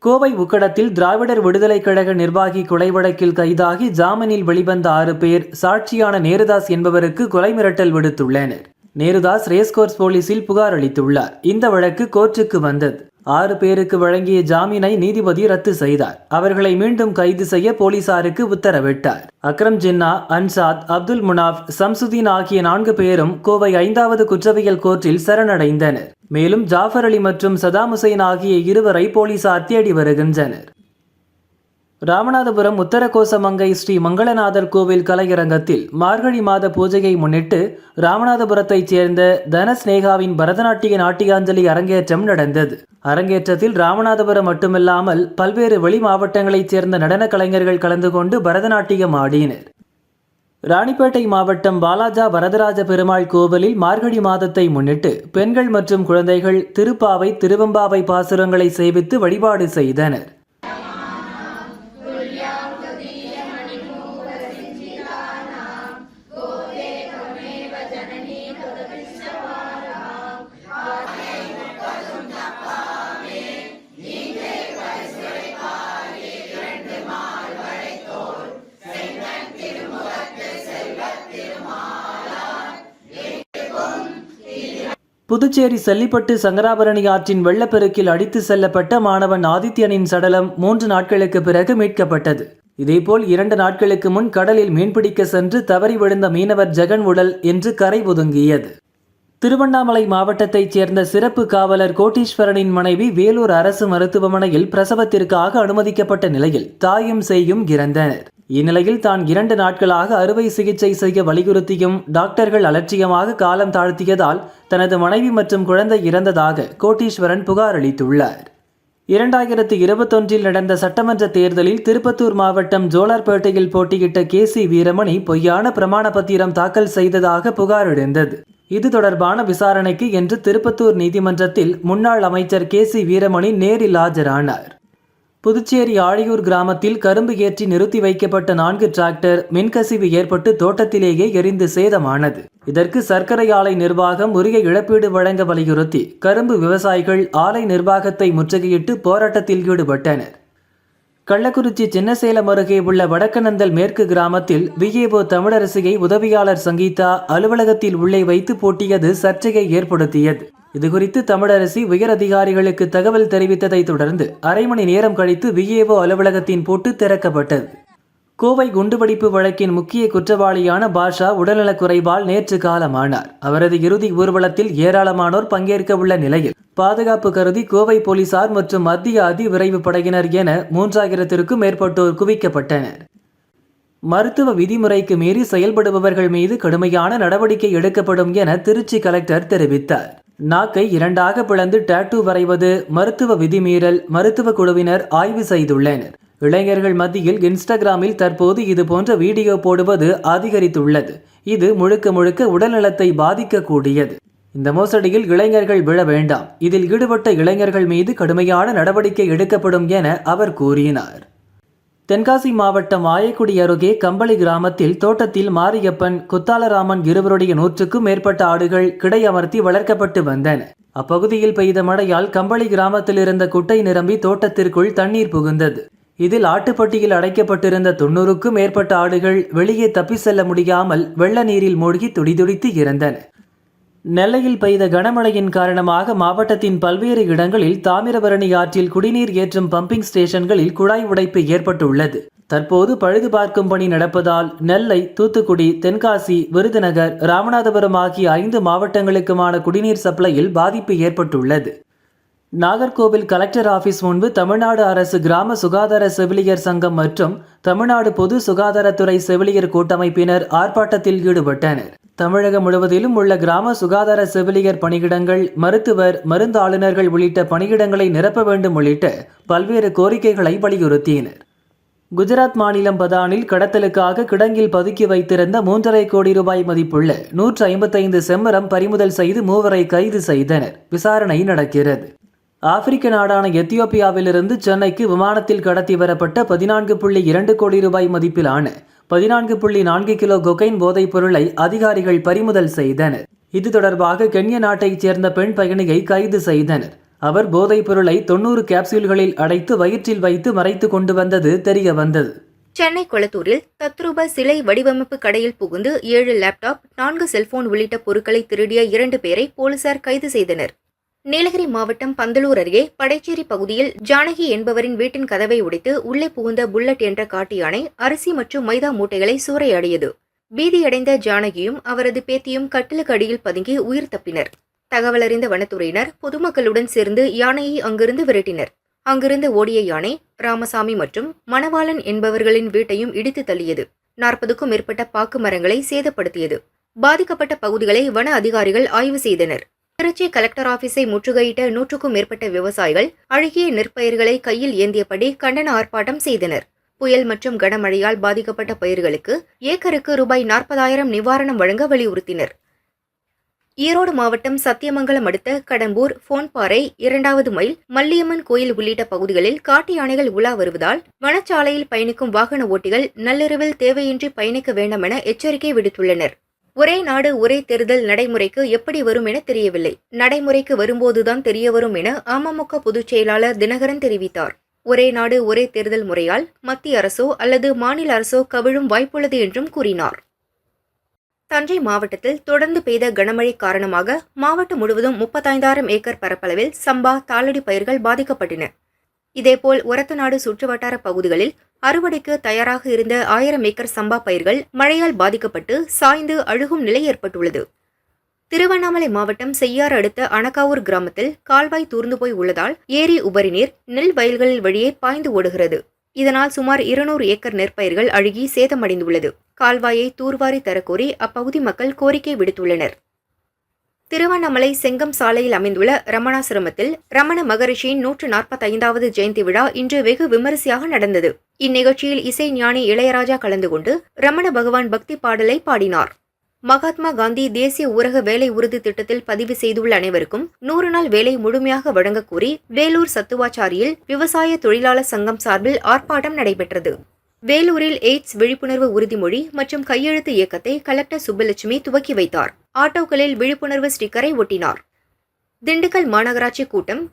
கோவை உக்கடத்தில் திராவிடர் விடுதலை கழக நிர்வாகி கொலை வழக்கில் கைதாகி ஜாமீனில் வெளிவந்த 6 பேர் சாட்சியான நேருதாஸ் என்பவருக்கு கொலை மிரட்டல் விடுத்துள்ளனர். நேருதாஸ் ரேஸ்கோர்ஸ் போலீசில் புகார் அளித்துள்ளார். இந்த வழக்கு கோர்ட்டுக்கு வந்தது. 6 பேருக்கு வழங்கிய ஜாமீனை நீதிபதி ரத்து செய்தார். அவர்களை மீண்டும் கைது செய்ய போலீசாருக்கு உத்தரவிட்டார். அக்ரம் ஜின்னா, அன்சாத், அப்துல் முனாப், சம்சுதீன் ஆகிய 4 பேரும் கோவை 5வது குற்றவியல் கோர்ட்டில் சரணடைந்தனர். மேலும் ஜாஃபர் அலி மற்றும் சதாம் ஹுசைன் ஆகிய இருவரை போலீசார் தேடி வருகின்றனர். ராமநாதபுரம் உத்தரகோசமங்கை ஸ்ரீ மங்களநாதர் கோவில் கலையரங்கத்தில் மார்கழி மாத பூஜையை முன்னிட்டு ராமநாதபுரத்தைச் சேர்ந்த தனஸ்நேகாவின் பரதநாட்டிய நாட்டியாஞ்சலி அரங்கேற்றம் நடந்தது. அரங்கேற்றத்தில் ராமநாதபுரம் மட்டுமில்லாமல் பல்வேறு வெளி மாவட்டங்களைச் சேர்ந்த நடன கலைஞர்கள் கலந்து கொண்டு பரதநாட்டியம் ஆடினர். ராணிப்பேட்டை மாவட்டம் வாலாஜா வரதராஜ பெருமாள் கோவிலில் மார்கழி மாதத்தை முன்னிட்டு பெண்கள் மற்றும் குழந்தைகள் திருப்பாவை, திருவெம்பாவை பாசுரங்களை சேவித்து வழிபாடு செய்தனர். புதுச்சேரி செல்லிப்பட்டு சங்கராபரணி ஆற்றின் வெள்ளப்பெருக்கில் அடித்து செல்லப்பட்ட மாணவன் ஆதித்யனின் சடலம் 3 நாட்களுக்கு பிறகு மீட்கப்பட்டது. இதேபோல் 2 நாட்களுக்கு முன் கடலில் மீன்பிடிக்க சென்று தவறி விழுந்த மீனவர் ஜெகன் உடல் இன்று கரை ஒதுங்கியது. திருவண்ணாமலை மாவட்டத்தைச் சேர்ந்த சிறப்பு காவலர் கோட்டீஸ்வரனின் மனைவி வேலூர் அரசு மருத்துவமனையில் பிரசவத்திற்காக அனுமதிக்கப்பட்ட நிலையில் தாயும் சேயும் இறந்தனர். இந்நிலையில் தான் 2 நாட்களாக அறுவை சிகிச்சை செய்ய வலியுறுத்தியும் டாக்டர்கள் அலட்சியமாக காலம் தாழ்த்தியதால் தனது மனைவி மற்றும் குழந்தை இறந்ததாக கோட்டீஸ்வரன் புகார் அளித்துள்ளார். 2021இல் நடந்த சட்டமன்ற தேர்தலில் திருப்பத்தூர் மாவட்டம் ஜோலார்பேட்டையில் போட்டியிட்ட கேசி வீரமணி பொய்யான பிரமாண பத்திரம் தாக்கல் செய்ததாக புகார் எழுந்தது. இது தொடர்பான விசாரணைக்கு இன்று திருப்பத்தூர் நீதிமன்றத்தில் முன்னாள் அமைச்சர் கேசி வீரமணி நேரில் ஆஜரானார். புதுச்சேரி ஆழியூர் கிராமத்தில் கரும்பு ஏற்றி நிறுத்தி வைக்கப்பட்ட 4 டிராக்டர் மின்கசிவு ஏற்பட்டு தோட்டத்திலேயே எரிந்து சேதமானது. இதற்கு சர்க்கரை ஆலை நிர்வாகம் உரிய இழப்பீடு வழங்க வலியுறுத்தி கரும்பு விவசாயிகள் ஆலை நிர்வாகத்தை முற்றுகையிட்டு போராட்டத்தில் ஈடுபட்டனர். கள்ளக்குறிச்சி சின்னசேலம் அருகே உள்ள வடக்கநந்தல் மேற்கு கிராமத்தில் விஏஓ தமிழரசியை உதவியாளர் சங்கீதா அலுவலகத்தில் உள்ளே வைத்து பூட்டியது சர்ச்சையை ஏற்படுத்தியது. இதுகுறித்து தமிழரசி உயர் அதிகாரிகளுக்கு தகவல் தெரிவித்ததை தொடர்ந்து அரை மணி நேரம் கழித்து விஏஓ அலுவலகத்தின் பூட்டு திறக்கப்பட்டது. கோவை குண்டுவெடிப்பு வழக்கின் முக்கிய குற்றவாளியான பாஷா உடல்நலக்குறைவால் நேற்று காலமானார். அவரது இறுதி ஊர்வலத்தில் ஏராளமானோர் பங்கேற்க உள்ள நிலையில் பாதுகாப்பு கருதி கோவை போலீசார் மற்றும் மத்திய அதிவிரைவு படையினர் என 3000க்கும் மேற்பட்டோர் குவிக்கப்பட்டனர். மருத்துவ விதிமுறைக்கு மீறி செயல்படுபவர்கள் மீது கடுமையான நடவடிக்கை எடுக்கப்படும் என திருச்சி கலெக்டர் தெரிவித்தார். நாக்கை 2ஆக பிளந்து டாட்டூ வரைவது மருத்துவ விதிமீறல். மருத்துவ குழுவினர் ஆய்வு செய்துள்ளனர். இளைஞர்கள் மத்தியில் இன்ஸ்டாகிராமில் தற்போது இதுபோன்ற வீடியோ போடுவது அதிகரித்துள்ளது. இது முழுக்க முழுக்க உடல்நலத்தை பாதிக்கக்கூடியது. இந்த மோசடியில் இளைஞர்கள் விழ வேண்டாம். இதில் ஈடுபட்ட இளைஞர்கள் மீது கடுமையான நடவடிக்கை எடுக்கப்படும் என அவர் கூறினார். தென்காசி மாவட்டம் ஆயக்குடி அருகே கம்பளி கிராமத்தில் தோட்டத்தில் மாரியப்பன் குத்தாலராமன் இருவருடைய 100க்கும் மேற்பட்ட ஆடுகள் கிடை அமர்த்தி வளர்க்கப்பட்டு வந்தன. அப்பகுதியில் பெய்த மழையால் கம்பளி கிராமத்தில் இருந்த குட்டை நிரம்பி தோட்டத்திற்குள் தண்ணீர் புகுந்தது. இதில் ஆட்டுப்பட்டியில் அடைக்கப்பட்டிருந்த 90க்கும் மேற்பட்ட ஆடுகள் வெளியே தப்பி செல்ல முடியாமல் வெள்ள நீரில் மூழ்கி துடிதுடித்து இறந்தன. நெல்லையில் பெய்த கனமழையின் காரணமாக மாவட்டத்தின் பல்வேறு இடங்களில் தாமிரபரணி ஆற்றில் குடிநீர் ஏற்றும் பம்பிங் ஸ்டேஷன்களில் குழாய் உடைப்பு ஏற்பட்டுள்ளது. தற்போது பழுது பார்க்கும் பணி நடப்பதால் நெல்லை, தூத்துக்குடி, தென்காசி, விருதுநகர், ராமநாதபுரம் ஆகிய 5 மாவட்டங்களுக்குமான குடிநீர் சப்ளையில் பாதிப்பு ஏற்பட்டுள்ளது. நாகர்கோவில் கலெக்டர் ஆபீஸ் முன்பு தமிழ்நாடு அரசு கிராம சுகாதார செவிலியர் சங்கம் மற்றும் தமிழ்நாடு பொது சுகாதாரத்துறை செவிலியர் கூட்டமைப்பினர் ஆர்ப்பாட்டத்தில் ஈடுபட்டனர். தமிழகம் முழுவதிலும் உள்ள கிராம சுகாதார செவிலியர் பணியிடங்கள், மருத்துவர், மருந்தாளுநர்கள் உள்ளிட்ட பணியிடங்களை நிரப்ப வேண்டும் உள்ளிட்ட பல்வேறு கோரிக்கைகளை வலியுறுத்தினர். குஜராத் மாநிலம் பதானில் கடத்தலுக்காக கிடங்கில் பதுக்கி வைத்திருந்த 3.5 கோடி ரூபாய் மதிப்புள்ள 155 செம்மரம் பறிமுதல் செய்து 3 கைது செய்தனர். விசாரணை நடக்கிறது. ஆப்பிரிக்க நாடான எத்தியோப்பியாவிலிருந்து சென்னைக்கு விமானத்தில் கடத்தி வரப்பட்ட 14.2 கோடி ரூபாய் மதிப்பிலான 14.4 கிலோ கொகைன் போதைப் பொருளை அதிகாரிகள் பறிமுதல் செய்தனர். இது தொடர்பாக கென்யா நாட்டைச் சேர்ந்த பெண் பயணியை கைது செய்தனர். அவர் போதைப் பொருளை 90 கேப்சூல்களில் அடைத்து வயிற்றில் வைத்து மறைத்து கொண்டு வந்தது தெரிய வந்தது. சென்னை கொளத்தூரில் தத்ரூப சிலை வடிவமைப்பு கடையில் புகுந்து 7 லேப்டாப், 4 செல்போன் உள்ளிட்ட பொருட்களை திருடிய 2 பேரை போலீசார் கைது செய்தனர். நீலகிரி மாவட்டம் பந்தலூர் அருகே படைச்சேரி பகுதியில் ஜானகி என்பவரின் வீட்டின் கதவை உடைத்து உள்ளே புகுந்த புல்லட் என்ற காட்டு யானை அரிசி மற்றும் மைதா மூட்டைகளை சூறையாடியது. பீதியடைந்த ஜானகியும் அவரது பேத்தியும் கட்டிலுக்கு அடியில் பதுங்கி உயிர் தப்பினர். தகவலறிந்த வனத்துறையினர் பொதுமக்களுடன் சேர்ந்து யானையை அங்கிருந்து விரட்டினர். அங்கிருந்து ஓடிய யானை ராமசாமி மற்றும் மணவாளன் என்பவர்களின் வீட்டையும் இடித்து தள்ளியது. 40க்கும் மேற்பட்ட பாக்கு மரங்களை சேதப்படுத்தியது. பாதிக்கப்பட்ட பகுதிகளை வன அதிகாரிகள் ஆய்வு செய்தனர். திருச்சி கலெக்டர் ஆபீஸை முற்றுகையிட்ட 100க்கும் மேற்பட்ட விவசாயிகள் அழுகிய நெற்பயிர்களை கையில் ஏந்தியபடி கண்டன ஆர்ப்பாட்டம் செய்தனர். புயல் மற்றும் கனமழையால் பாதிக்கப்பட்ட பயிர்களுக்கு ஏக்கருக்கு ரூபாய் 40,000 நிவாரணம் வழங்க வலியுறுத்தினர். ஈரோடு மாவட்டம் சத்தியமங்கலம் அடுத்த கடம்பூர், போன்பாறை, 2வது மைல், மல்லியம்மன் கோயில் உள்ளிட்ட பகுதிகளில் காட்டு யானைகள் உலா வருவதால் வனச்சாலையில் பயணிக்கும் வாகன ஓட்டிகள் நள்ளிரவில் தேவையின்றி பயணிக்க வேண்டாம் என எச்சரிக்கை விடுத்துள்ளனர். ஒரே நாடு ஒரே தேர்தல் நடைமுறைக்கு எப்படி வரும் என தெரியவில்லை. நடைமுறைக்கு வரும்போதுதான் தெரியவரும் என அமமுக பொதுச் செயலாளர் தினகரன் தெரிவித்தார். ஒரே நாடு ஒரே தேர்தல் முறையால் மத்திய அரசோ அல்லது மாநில அரசோ கவிழும் வாய்ப்புள்ளது என்றும் கூறினார். தஞ்சை மாவட்டத்தில் தொடர்ந்து பெய்த கனமழை காரணமாக மாவட்டம் முழுவதும் 35,000 ஏக்கர் பரப்பளவில் சம்பா, தாளடி பயிர்கள் பாதிக்கப்பட்டன. இதேபோல் ஒரத்தநாடு சுற்றுவட்டார பகுதிகளில் அறுவடைக்கு தயாராக இருந்த 1000 ஏக்கர் சம்பா பயிர்கள் மழையால் பாதிக்கப்பட்டு சாய்ந்து அழுகும் நிலை ஏற்பட்டுள்ளது. திருவண்ணாமலை மாவட்டம் செய்யாறு அடுத்த அணக்காவூர் கிராமத்தில் கால்வாய் தூர்ந்து போய் உள்ளதால் ஏரி உபரி நீர் நெல் வயல்களில் வழியே பாய்ந்து ஓடுகிறது. இதனால் சுமார் 200 ஏக்கர் நெற்பயிர்கள் அழுகி சேதமடைந்துள்ளது. கால்வாயை தூர்வாரி தரக்கோரி அப்பகுதி மக்கள் கோரிக்கை விடுத்துள்ளனர். திருவண்ணாமலை செங்கம் சாலையில் அமைந்துள்ள ரமணாசிரமத்தில் ரமண மகரிஷியின் 145வது ஜெயந்தி விழா இன்று வெகு விமரிசையாக நடந்தது. இந்நிகழ்ச்சியில் இசை ஞானி இளையராஜா கலந்து கொண்டு ரமண பகவான் பக்தி பாடலை பாடினார். மகாத்மா காந்தி தேசிய ஊரக வேலை உறுதி திட்டத்தில் பதிவு செய்துள்ள அனைவருக்கும் 100 நாள் வேலை முழுமையாக வழங்கக் கோரி வேலூர் சத்துவாச்சாரியில் விவசாய தொழிலாளர் சங்கம் சார்பில் ஆர்ப்பாட்டம் நடைபெற்றது. வேலூரில் எய்ட்ஸ் விழிப்புணர்வு உறுதிமொழி மற்றும் கையெழுத்து இயக்கத்தை கலெக்டர் சுப்பலட்சுமி துவக்கி வைத்தார். ஆட்டோக்களில் விழிப்புணர்வு ஸ்டிக்கரை ஒட்டினார். திண்டுக்கல் மாநகராட்சி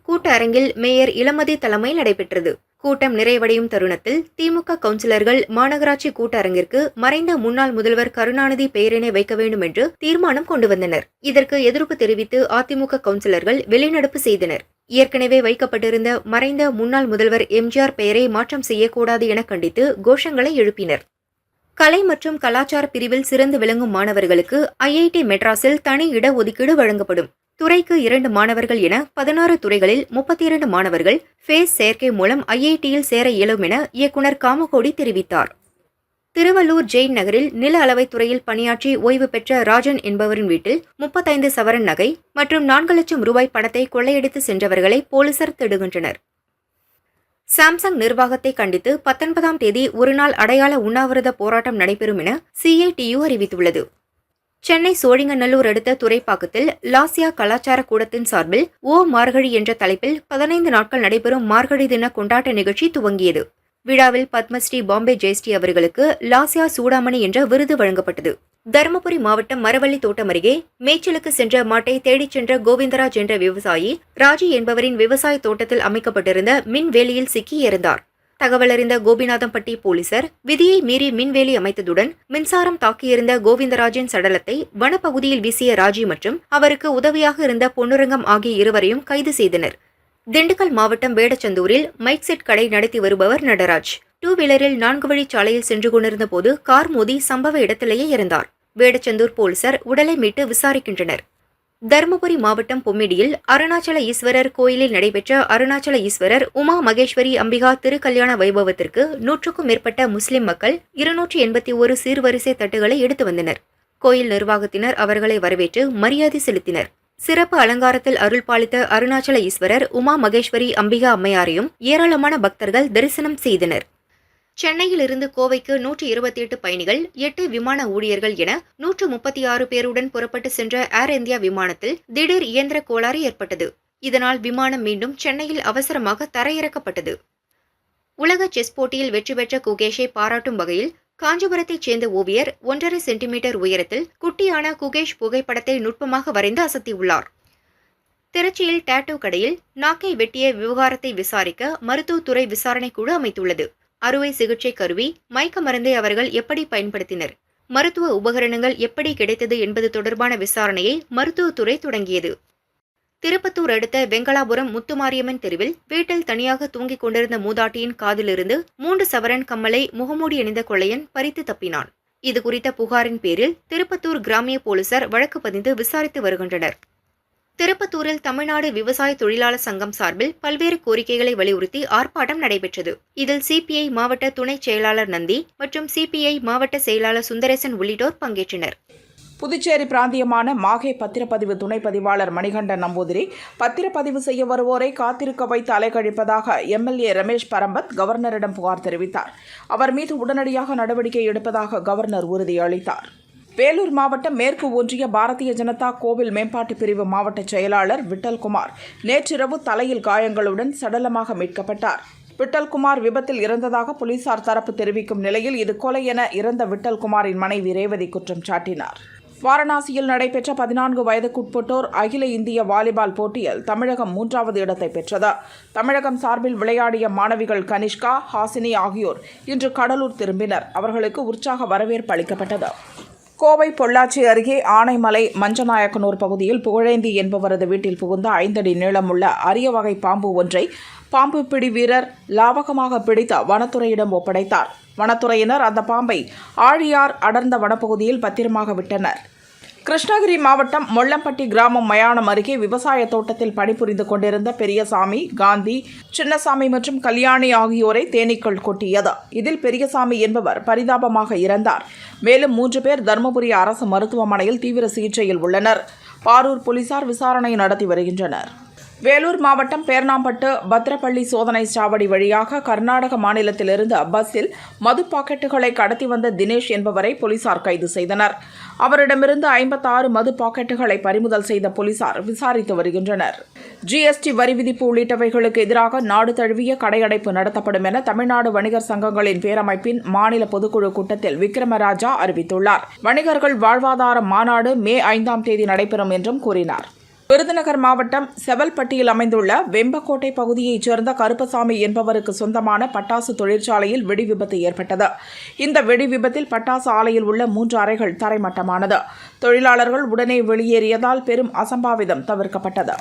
கூட்ட அரங்கில் மேயர் இளமதி தலைமையில் நடைபெற்றது. கூட்டம் நிறைவடையும் தருணத்தில் திமுக கவுன்சிலர்கள் மாநகராட்சி கூட்ட அரங்கிற்கு மறைந்த முன்னாள் முதல்வர் கருணாநிதி பெயரினை வைக்க வேண்டும் என்று தீர்மானம் கொண்டு வந்தனர். இதற்கு எதிர்ப்பு தெரிவித்து அதிமுக கவுன்சிலர்கள் வெளிநடப்பு செய்தனர். ஏற்கனவே வைக்கப்பட்டிருந்த மறைந்த முன்னாள் முதல்வர் எம்ஜிஆர் பெயரை மாற்றம் செய்யக்கூடாது என கண்டித்து கோஷங்களை எழுப்பினர். கலை மற்றும் கலாச்சார பிரிவில் சிறந்து விளங்கும் மாணவர்களுக்கு ஐஐடி மெட்ராஸில் தனி இடஒதுக்கீடு வழங்கப்படும். துறைக்கு 2 மாணவர்கள் என 16 துறைகளில் 32 மாணவர்கள் ஃபேஸ் சேர்க்கை மூலம் ஐஐடியில் சேர இயலும் என இயக்குநர் காமகோடி தெரிவித்தார். திருவள்ளூர் ஜெயின் நகரில் நில அளவைத் துறையில் பணியாற்றி ஓய்வு பெற்ற ராஜன் என்பவரின் வீட்டில் 35 சவரன் நகை மற்றும் 4 லட்சம் ரூபாய் பணத்தை கொள்ளையடித்து சென்றவர்களை போலீசார் தேடுகின்றனர். சாம்சங் நிர்வாகத்தை கண்டித்து 19ஆம் தேதி ஒருநாள் அடையாள உண்ணாவிரத போராட்டம் நடைபெறும் என CITU அறிவித்துள்ளது. சென்னை சோழிங்கநல்லூர் அடுத்த துறைப்பாக்கத்தில் லாசியா கலாச்சார கூடத்தின் சார்பில் மார்கழி என்ற தலைப்பில் 15 நாட்கள் நடைபெறும் மார்கழி தின கொண்டாட்ட நிகழ்ச்சி துவங்கியது. விழாவில் பத்மஸ்ரீ பாம்பே ஜெயஸ்ரீ அவர்களுக்கு லாஸ்யா சூடாமணி என்ற விருது வழங்கப்பட்டது. தருமபுரி மாவட்டம் மரவள்ளி தோட்டம் அருகே மேய்ச்சலுக்கு சென்ற மாட்டை தேடிச் சென்ற கோவிந்தராஜ் என்ற விவசாயி ராஜி என்பவரின் விவசாய தோட்டத்தில் அமைக்கப்பட்டிருந்த மின்வேலியில் சிக்கி இறந்தார். தகவலறிந்த கோபிநாதம்பட்டி போலீசார் விதியை மீறி மின்வேலி அமைத்ததுடன் மின்சாரம் தாக்கியிருந்த கோவிந்தராஜின் சடலத்தை வனப்பகுதியில் வீசிய ராஜி மற்றும் அவருக்கு உதவியாக இருந்த பொன்னுரங்கம் ஆகிய இருவரையும் கைது செய்தனர். திண்டுக்கல் மாவட்டம் வேடச்சந்தூரில் மைக் செட் கடை நடத்தி வருபவர் நடராஜ் 2 வீலரில் 4 வழிச்சாலையில் சென்று கொண்டிருந்த போது கார் மோதி சம்பவ இடத்திலேயே இறந்தார். வேடச்சந்தூர் போலீசார் உடலை மீட்டு விசாரிக்கின்றனர். தருமபுரி மாவட்டம் பொம்மிடியில் அருணாச்சல ஈஸ்வரர் கோயிலில் நடைபெற்ற அருணாச்சல ஈஸ்வரர் உமா மகேஸ்வரி அம்பிகா திருக்கல்யாண வைபவத்திற்கு 100க்கும் மேற்பட்ட முஸ்லிம் மக்கள் 281 சீர்வரிசை தட்டுகளை எடுத்து வந்தனர். கோயில் நிர்வாகத்தினர் அவர்களை வரவேற்று மரியாதை செலுத்தினர். சிறப்பு அலங்காரத்தில் அருள் பாலித்த அருணாச்சல ஈஸ்வரர் உமா மகேஸ்வரி அம்பிகா அம்மையாரையும் ஏராளமான பக்தர்கள் தரிசனம் செய்தனர். சென்னையிலிருந்து கோவைக்கு 128 பயணிகள் 8 விமான ஊழியர்கள் என 136 பேருடன் புறப்பட்டு சென்ற ஏர் இந்தியா விமானத்தில் திடீர் இயந்திர கோளாறு ஏற்பட்டது. இதனால் விமானம் மீண்டும் சென்னையில் அவசரமாக தரையிறக்கப்பட்டது. உலக செஸ் போட்டியில் வெற்றி பெற்ற குகேஷை பாராட்டும் வகையில் காஞ்சிபுரத்தைச் சேர்ந்த ஓவியர் 1.5 சென்டிமீட்டர் உயரத்தில் குட்டியான குகேஷ் புகைப்படத்தை நுட்பமாக வரைந்து அசத்தியுள்ளார். திருச்சியில் டாட்டூ கடையில் நாக்கை வெட்டிய விவகாரத்தை விசாரிக்க மருத்துவத்துறை விசாரணை குழு அமைத்துள்ளது. அறுவை சிகிச்சை கருவி, மயக்க மருந்தை அவர்கள் எப்படி பயன்படுத்தினர், மருத்துவ உபகரணங்கள் எப்படி கிடைத்தது என்பது தொடர்பான விசாரணையை மருத்துவத்துறை தொடங்கியது. திருப்பத்தூர் அடுத்த வெங்கலாபுரம் முத்துமாரியம்மன் தெருவில் வீட்டில் தனியாக தூங்கிக் கொண்டிருந்த மூதாட்டியின் காதிலிருந்து 3 சவரன் கம்மலை முகமூடி அணிந்த கொள்ளையன் பறித்து தப்பினான். இதுகுறித்த புகாரின் பேரில் திருப்பத்தூர் கிராமிய போலீசார் வழக்கு பதிந்து விசாரித்து வருகின்றனர். திருப்பத்தூரில் தமிழ்நாடு விவசாய தொழிலாளர் சங்கம் சார்பில் பல்வேறு கோரிக்கைகளை வலியுறுத்தி ஆர்ப்பாட்டம் நடைபெற்றது. இதில் சிபிஐ மாவட்ட துணைச் செயலாளர் நந்தி மற்றும் சிபிஐ மாவட்ட செயலாளர் சுந்தரேசன் உள்ளிட்டோர் பங்கேற்றனர். புதுச்சேரி பிராந்தியமான மாஹே பத்திரப்பதிவு துணை பதிவாளர் மணிகண்டன் நம்பூதிரி பத்திரப்பதிவு செய்ய வருவோரை காத்திருக்க வைத்து அலைக்கழிப்பதாக எம்எல்ஏ ரமேஷ் பரம்பத் கவர்னரிடம் புகார் தெரிவித்தார். அவர் மீது உடனடியாக நடவடிக்கை எடுப்பதாக கவர்னர் உறுதியளித்தார். வேலூர் மாவட்டம் மேற்கு ஒன்றிய பாரதிய ஜனதா கோவில் மேம்பாட்டு பிரிவு மாவட்ட செயலாளர் விட்டல்குமார் நேற்றிரவு தலையில் காயங்களுடன் சடலமாக மீட்கப்பட்டார். விட்டல்குமார் விபத்தில் இறந்ததாக போலீசார் தரப்பு தெரிவிக்கும் நிலையில் இது கொலை என இறந்த விட்டல்குமாரின் மனைவி ரேவதி குற்றம் சாட்டினார். வாரணாசியில் நடைபெற்ற 14 வயதுக்குட்பட்டோர் அகில இந்திய வாலிபால் போட்டியில் தமிழகம் 3வது இடத்தை பெற்றது. தமிழகம் சார்பில் விளையாடிய மாணவிகள் கனிஷ்கா, ஹாசினி ஆகியோர் இன்று கடலூர் திரும்பினர். அவர்களுக்கு உற்சாக வரவேற்பு அளிக்கப்பட்டது. கோவை பொள்ளாச்சி அருகே ஆனைமலை மஞ்சநாயக்கனூர் பகுதியில் புகழேந்தி என்பவரது வீட்டில் புகுந்த 5 அடி நீளமுள்ள அரிய வகை பாம்பு ஒன்றை பாம்பு பிடி வீரர் லாவகமாக பிடித்து வனத்துறையிடம் ஒப்படைத்தார். வனத்துறையினர் அந்த பாம்பை ஆழியார் அடர்ந்த வனப்பகுதியில் பத்திரமாக விட்டனர். கிருஷ்ணகிரி மாவட்டம் மொள்ளம்பட்டி கிராமம் மயானம் அருகே விவசாய தோட்டத்தில் பணிபுரிந்து கொண்டிருந்த பெரியசாமி, காந்தி, சின்னசாமி மற்றும் கல்யாணி ஆகியோரை தேனீக்கள் கொட்டியது. இதில் பெரியசாமி என்பவர் பரிதாபமாக இறந்தார். மேலும் 3 பேர் தருமபுரி அரசு மருத்துவமனையில் தீவிர சிகிச்சையில் உள்ளனர். பாரூர் போலீசார் விசாரணை நடத்தி வருகின்றனர். வேலூர் மாவட்டம் பேர்ணாம்பட்டு பத்ரப்பள்ளி சோதனை சாவடி வழியாக கர்நாடக மாநிலத்திலிருந்து பஸ்ஸில் மது பாக்கெட்டுகளை கடத்தி வந்த தினேஷ் என்பவரை போலீசார் கைது செய்தனர். அவரிடமிருந்து 56 மது பாக்கெட்டுகளை பறிமுதல் செய்த போலீசார் விசாரித்து வருகின்றனர். ஜிஎஸ்டி வரி விதிப்பு உள்ளிட்டவைகளுக்கு எதிராக நாடு தழுவிய கடையடைப்பு நடத்தப்படும் என தமிழ்நாடு வணிகர் சங்கங்களின் பேரமைப்பின் மாநில பொதுக்குழு கூட்டத்தில் விக்ரமராஜா அறிவித்துள்ளார். வணிகர்கள் வாழ்வாதார மாநாடு மே 5ஆம் தேதி நடைபெறும் என்றும் கூறினார். விருதுநகர் மாவட்டம் செவல்பட்டியில் அமைந்துள்ள வெம்பக்கோட்டை பகுதியைச் சேர்ந்த கருப்பசாமி என்பவருக்கு சொந்தமான பட்டாசு தொழிற்சாலையில் வெடி விபத்து ஏற்பட்டது. இந்த வெடி விபத்தில் பட்டாசு ஆலையில் உள்ள 3 அறைகள் தரைமட்டமானது. தொழிலாளர்கள் உடனே வெளியேறியதால் பெரும் அசம்பாவிதம் தவிர்க்கப்பட்டது.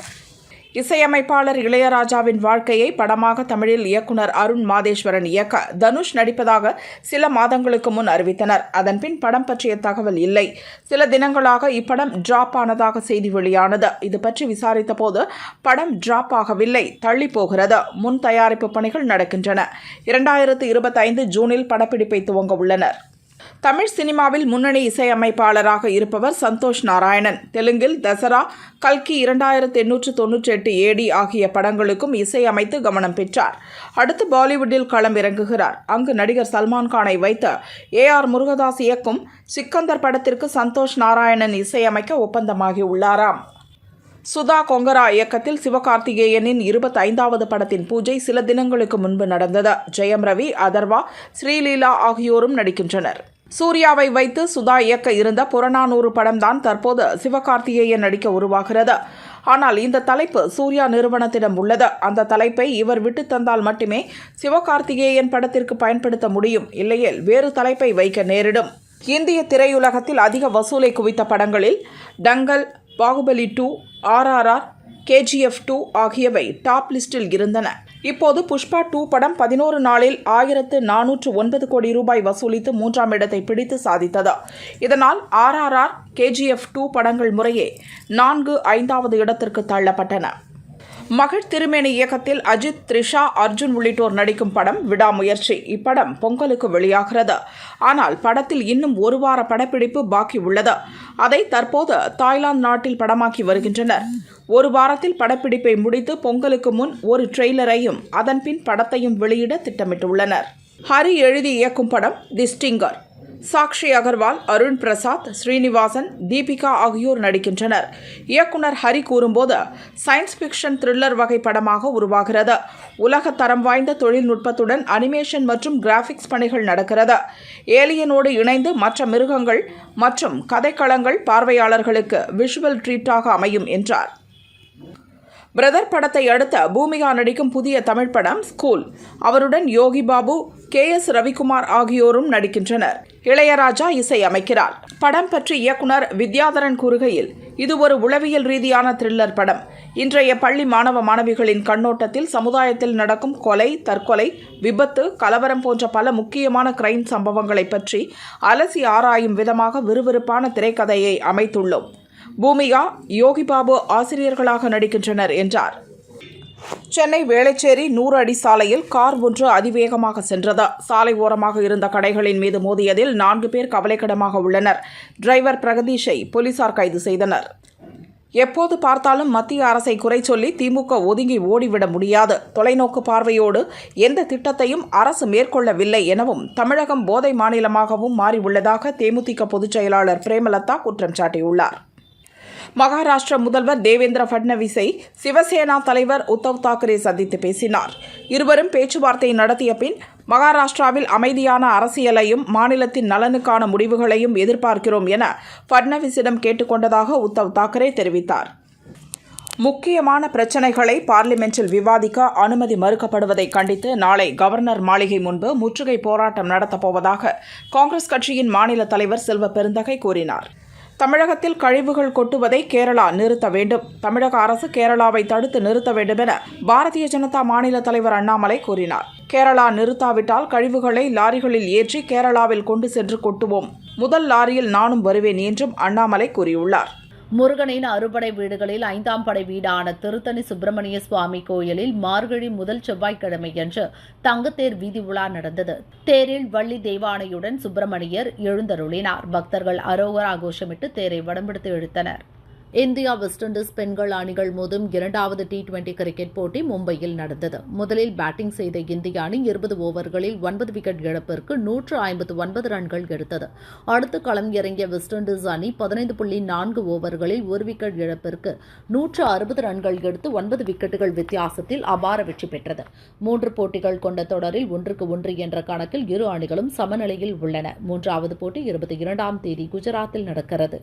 இசையமைப்பாளர் இளையராஜாவின் வாழ்க்கையை படமாக தமிழில் இயக்குனர் அருண் மாதேஸ்வரன் இயக்க தனுஷ் நடிப்பதாக சில மாதங்களுக்கு முன் அறிவித்தனர். அதன்பின் படம் பற்றிய தகவல் இல்லை. சில தினங்களாக இப்படம் டிராப் ஆனதாக செய்தி வெளியானது. இது பற்றி விசாரித்த போது படம் டிராப் ஆகவில்லை, தள்ளி போகிறது. முன் தயாரிப்பு பணிகள் நடக்கின்றன. 2025 ஜூனில் படப்பிடிப்பை துவங்க உள்ளனர். தமிழ் சினிமாவில் முன்னணி இசையமைப்பாளராக இருப்பவர் சந்தோஷ் நாராயணன். தெலுங்கில் தசரா, கல்கி 2898 ஏடி ஆகிய படங்களுக்கும் இசையமைத்து கவனம் பெற்றார். அடுத்து பாலிவுட்டில் களம் இறங்குகிறார். அங்கு நடிகர் சல்மான் கானை வைத்து AR முருகதாஸ் இயக்கும் சிக்கந்தர் படத்திற்கு சந்தோஷ் நாராயணன் இசையமைக்க ஒப்பந்தமாகி உள்ளாராம். சுதா கொங்கரா இயக்கத்தில் சிவகார்த்திகேயனின் 25வது படத்தின் பூஜை சில தினங்களுக்கு முன்பு நடந்தது. ஜெயம் ரவி, அதர்வா, ஸ்ரீலீலா ஆகியோரும் நடிக்கின்றனர். சூர்யாவை வைத்து சுதா இயக்க இருந்த புறநானூறு படம்தான் தற்போது சிவகார்த்திகேயன் நடிக்க உருவாகிறது. ஆனால் இந்த தலைப்பு சூர்யா நிறுவனத்திடம் உள்ளது. அந்த தலைப்பை இவர் விட்டு தந்தால் மட்டுமே சிவகார்த்திகேயன் படத்திற்கு பயன்படுத்த முடியும். இல்லையேல் வேறு தலைப்பை வைக்க நேரிடும். இந்திய திரையுலகத்தில் அதிக வசூலை குவித்த படங்களில் டங்கல், பாகுபலி 2, RRR, KGF 2 ஆகியவை டாப் லிஸ்டில் இருந்தன. இப்போது புஷ்பா 2 படம் 11 நாளில் 1409 கோடி ரூபாய் வசூலித்து 3ஆம் இடத்தை பிடித்து சாதித்தது. இதனால் RRR, KGF 2 படங்கள் முறையே 4, 5வது இடத்திற்கு தள்ளப்பட்டன. மகள் திருமேனி இயக்கத்தில் அஜித், த்ரிஷா, அர்ஜுன் உள்ளிட்டோர் நடிக்கும் படம் விடாமுயற்சி. இப்படம் பொங்கலுக்கு வெளியாகிறது. ஆனால் படத்தில் இன்னும் ஒரு வார படப்பிடிப்பு பாக்கி உள்ளது. அதை தற்போது தாய்லாந்து நாட்டில் படமாக்கி வருகின்றனர். ஒரு வாரத்தில் படப்பிடிப்பை முடித்து பொங்கலுக்கு முன் ஒரு ட்ரெய்லரையும் அதன்பின் படத்தையும் வெளியிட திட்டமிட்டுள்ளனர். ஹரி எழுதி இயக்கும் படம் தி ஸ்டிங்கர். சாக்ஷி அகர்வால், அருண் பிரசாத், ஸ்ரீனிவாசன், தீபிகா ஆகியோர் நடிக்கின்றனர். இயக்குனர் ஹரி கூறும்போது சயின்ஸ் ஃபிக்ஷன் த்ரில்லர் வகை படமாக உருவாகிறது. உலக தரம் வாய்ந்த தொழில்நுட்பத்துடன் அனிமேஷன் மற்றும் கிராபிக்ஸ் பணிகள் நடக்கிறது. ஏலியனோடு இணைந்து மற்ற மிருகங்கள் மற்றும் கதைக்களங்கள் பார்வையாளர்களுக்கு விஷுவல் ட்ரீட்டாக அமையும் என்றார். பிரதர் படத்தை அடுத்த பூமிகா நடிக்கும் புதிய தமிழ் படம் ஸ்கூல். அவருடன் யோகி பாபு, KS ரவிக்குமார் ஆகியோரும் நடிக்கின்றனர். இளையராஜா இசை அமைக்கிறார். படம் பற்றி இயக்குனர் வித்யாதரன் கூறுகையில், இது ஒரு உளவியல் ரீதியான த்ரில்லர் படம். இன்றைய பள்ளி மாணவ மாணவிகளின் கண்ணோட்டத்தில் சமுதாயத்தில் நடக்கும் கொலை, தற்கொலை, விபத்து, கலவரம் போன்ற பல முக்கியமான கிரைம் சம்பவங்களை பற்றி அலசி ஆராயும் விதமாக விறுவிறுப்பான திரைக்கதையை அமைத்துள்ளோம். பூமிகா, யோகி பாபு ஆசிரியர்களாக நடிக்கின்றனர் என்றார். சென்னை வேளச்சேரி 100 அடி சாலையில் கார் ஒன்று அதிவேகமாக சென்றது. சாலை ஓரமாக இருந்த கடைகளின் மீது மோதியதில் 4 பேர் கவலைக்கிடமாக உள்ளனர். டிரைவர் பிரகதீஷை போலீசார் கைது செய்தனர். எப்போது பார்த்தாலும் மத்திய அரசை குறை சொல்லி திமுக ஒதுங்கி ஓடிவிட முடியாது. தொலைநோக்கு பார்வையோடு எந்த திட்டத்தையும் அரசு மேற்கொள்ளவில்லை எனவும் தமிழகம் போதை மாநிலமாகவும் மாறியுள்ளதாக தேமுதிக பொதுச் செயலாளர் பிரேமலதா குற்றம் சாட்டியுள்ளார். மகாராஷ்டிர முதல்வர் தேவேந்திர ஃபட்னவிஸை சிவசேனா தலைவர் உத்தவ் தாக்கரே சந்தித்து பேசினார். இருவரும் பேச்சுவார்த்தை நடத்திய பின் மகாராஷ்டிராவில் அமைதியான அரசியலையும் மாநிலத்தின் நலனுக்கான முடிவுகளையும் எதிர்பார்க்கிறோம் என ஃபட்னவிஸிடம் கேட்டுக்கொண்டதாக உத்தவ் தாக்கரே தெரிவித்தார். முக்கியமான பிரச்சினைகளை பார்லிமென்டில் விவாதிக்க அனுமதி மறுக்கப்படுவதை கண்டித்து நாளை கவர்னர் மாளிகை முன்பு முற்றுகை போராட்டம் நடத்தப்போவதாக காங்கிரஸ் கட்சியின் மாநில தலைவர் செல்வ பெருந்தகை கூறினார். தமிழகத்தில் கழிவுகள் கொட்டுவதை கேரளா நிறுத்த வேண்டும். தமிழக அரசு கேரளாவை தடுத்து நிறுத்த வேண்டும் என பாரதிய ஜனதா மாநில தலைவர் அண்ணாமலை கூறினார். கேரளா நிறுத்தாவிட்டால் கழிவுகளை லாரிகளில் ஏற்றி கேரளாவில் கொண்டு சென்று கொட்டுவோம். முதல் லாரியில் நானும் வருவேன் என்றும் அண்ணாமலை கூறியுள்ளார். முருகனின் அறுபடை வீடுகளில் 5ஆம் படை வீடான திருத்தணி சுப்பிரமணிய சுவாமி கோயிலில் மார்கழி முதல் செவ்வாய்க்கிழமையன்று தங்கத்தேர் வீதி உலா நடந்தது. தேரில் வள்ளி தெய்வானையுடன் சுப்பிரமணியர் எழுந்தருளினார். பக்தர்கள் அரோகரா கோஷமிட்டு தேரை வடம்பிடித்து இழுத்தனர். இந்தியா வெஸ்ட் இண்டீஸ் பெண்கள் அணிகள் மோதும் 2வது T20 கிரிக்கெட் போட்டி மும்பையில் நடந்தது. முதலில் பேட்டிங் செய்த இந்திய அணி 20 ஓவர்களில் 9 விக்கெட் இழப்பிற்கு 159 ரன்கள் எடுத்தது. அடுத்து களம் இறங்கிய வெஸ்ட் இண்டீஸ் அணி 15.4 ஓவர்களில் 1 விக்கெட் இழப்பிற்கு 160 ரன்கள் எடுத்து 9 விக்கெட்டுகள் வித்தியாசத்தில் அபார வெற்றி பெற்றது. 3 போட்டிகள் கொண்ட தொடரில் 1-1 என்ற கணக்கில் இரு அணிகளும் சமநிலையில் உள்ளன. 3வது போட்டி 22ஆம் தேதி குஜராத்தில் நடக்கிறது.